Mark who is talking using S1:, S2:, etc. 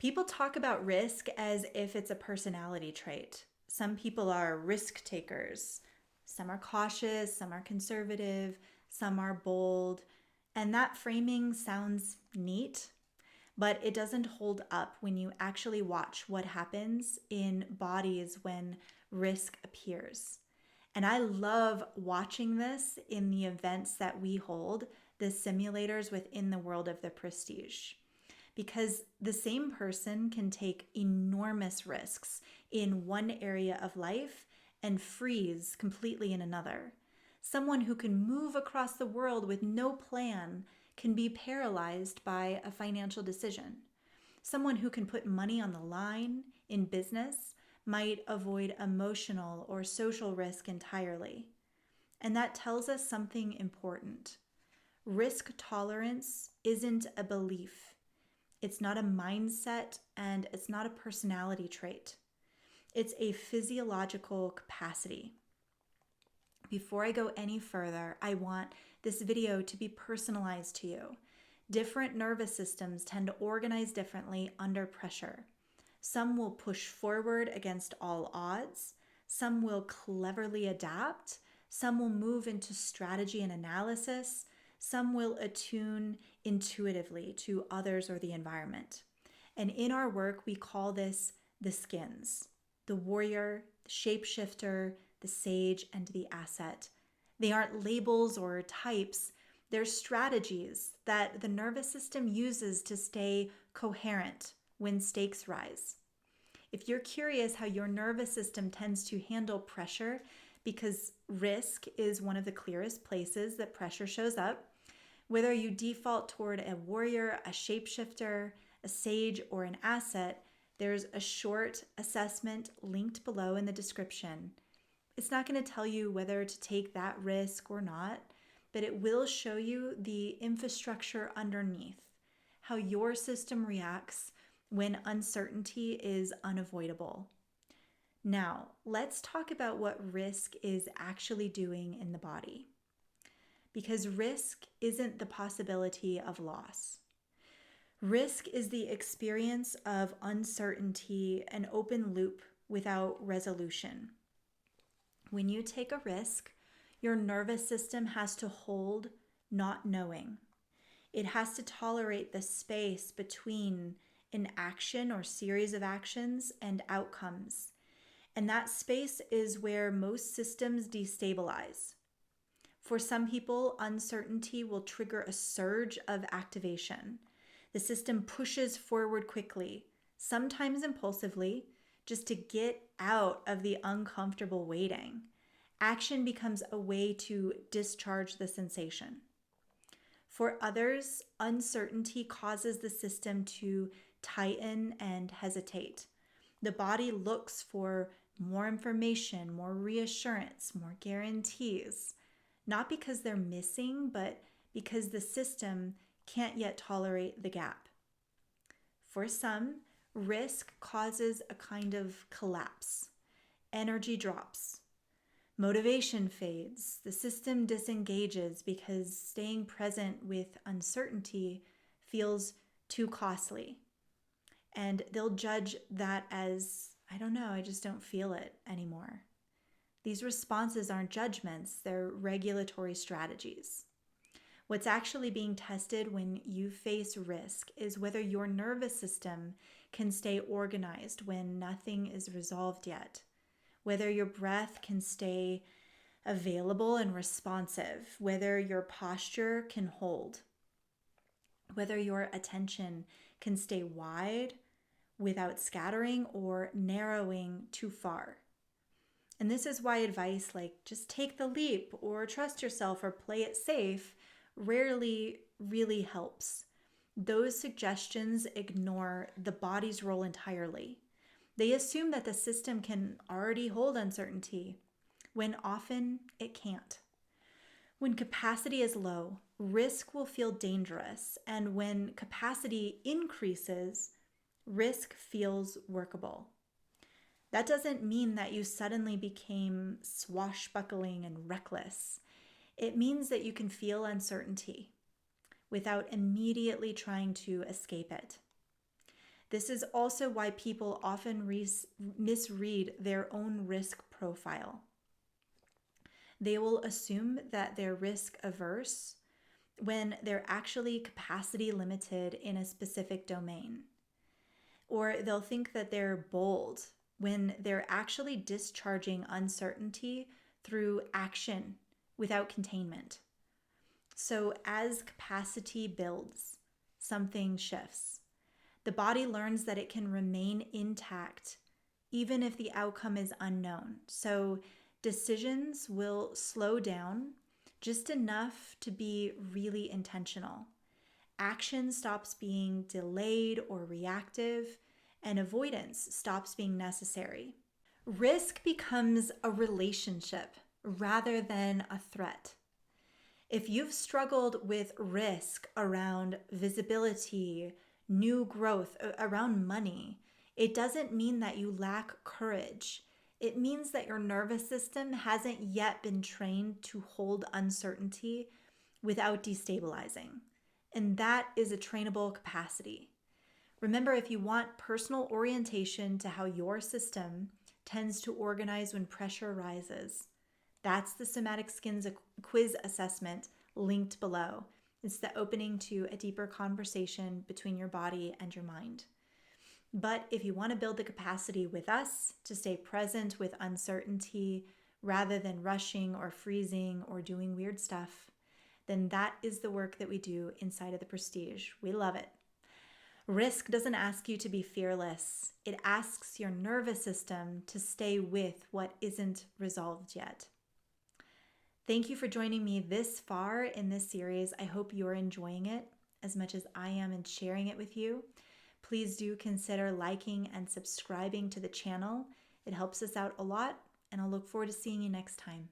S1: People talk about risk as if it's a personality trait. Some people are risk takers. Some are cautious, some are conservative, some are bold. And that framing sounds neat, but it doesn't hold up when you actually watch what happens in bodies when risk appears. And I love watching this in the events that we hold, the simulators within the world of the prestige. Because the same person can take enormous risks in one area of life and freeze completely in another. Someone who can move across the world with no plan can be paralyzed by a financial decision. Someone who can put money on the line in business might avoid emotional or social risk entirely. And that tells us something important. Risk tolerance isn't a belief. It's not a mindset, and it's not a personality trait. It's a physiological capacity. Before I go any further, I want this video to be personalized to you. Different nervous systems tend to organize differently under pressure. Some will push forward against all odds. Some will cleverly adapt. Some will move into strategy and analysis. Some will attune intuitively to others or the environment. And in our work, we call this the skins: the warrior, the shapeshifter, the sage, and the asset. They aren't labels or types. They're strategies that the nervous system uses to stay coherent when stakes rise. If you're curious how your nervous system tends to handle pressure, because risk is one of the clearest places that pressure shows up, whether you default toward a warrior, a shapeshifter, a sage, or an asset, there's a short assessment linked below in the description. It's not going to tell you whether to take that risk or not, but it will show you the infrastructure underneath, how your system reacts when uncertainty is unavoidable. Now, let's talk about what risk is actually doing in the body. Because risk isn't the possibility of loss. Risk is the experience of uncertainty, an open loop without resolution. When you take a risk, your nervous system has to hold not knowing. It has to tolerate the space between an action or series of actions and outcomes. And that space is where most systems destabilize. For some people, uncertainty will trigger a surge of activation. The system pushes forward quickly, sometimes impulsively, just to get out of the uncomfortable waiting. Action becomes a way to discharge the sensation. For others, uncertainty causes the system to tighten and hesitate. The body looks for more information, more reassurance, more guarantees. Not because they're missing, but because the system can't yet tolerate the gap. For some, risk causes a kind of collapse. Energy drops. Motivation fades. The system disengages because staying present with uncertainty feels too costly. And they'll judge that as, I don't know, I just don't feel it anymore. These responses aren't judgments, they're regulatory strategies. What's actually being tested when you face risk is whether your nervous system can stay organized when nothing is resolved yet, whether your breath can stay available and responsive, whether your posture can hold, whether your attention can stay wide without scattering or narrowing too far. And this is why advice like just take the leap or trust yourself or play it safe rarely really helps. Those suggestions ignore the body's role entirely. They assume that the system can already hold uncertainty, when often it can't. When capacity is low, risk will feel dangerous, and when capacity increases, risk feels workable. That doesn't mean that you suddenly became swashbuckling and reckless. It means that you can feel uncertainty without immediately trying to escape it. This is also why people often misread their own risk profile. They will assume that they're risk averse when they're actually capacity limited in a specific domain. Or they'll think that they're bold when they're actually discharging uncertainty through action without containment. So as capacity builds, something shifts. The body learns that it can remain intact even if the outcome is unknown. So decisions will slow down just enough to be really intentional. Action stops being delayed or reactive, and avoidance stops being necessary. Risk becomes a relationship rather than a threat. If you've struggled with risk around visibility, new growth, around money, it doesn't mean that you lack courage. It means that your nervous system hasn't yet been trained to hold uncertainty without destabilizing. And that is a trainable capacity. Remember, if you want personal orientation to how your system tends to organize when pressure rises, that's the Somatic Skins Quiz assessment linked below. It's the opening to a deeper conversation between your body and your mind. But if you want to build the capacity with us to stay present with uncertainty rather than rushing or freezing or doing weird stuff, then that is the work that we do inside of the Prestige. We love it. Risk doesn't ask you to be fearless. It asks your nervous system to stay with what isn't resolved yet. Thank you for joining me this far in this series. I hope you're enjoying it as much as I am and sharing it with you. Please do consider liking and subscribing to the channel. It helps us out a lot, and I'll look forward to seeing you next time.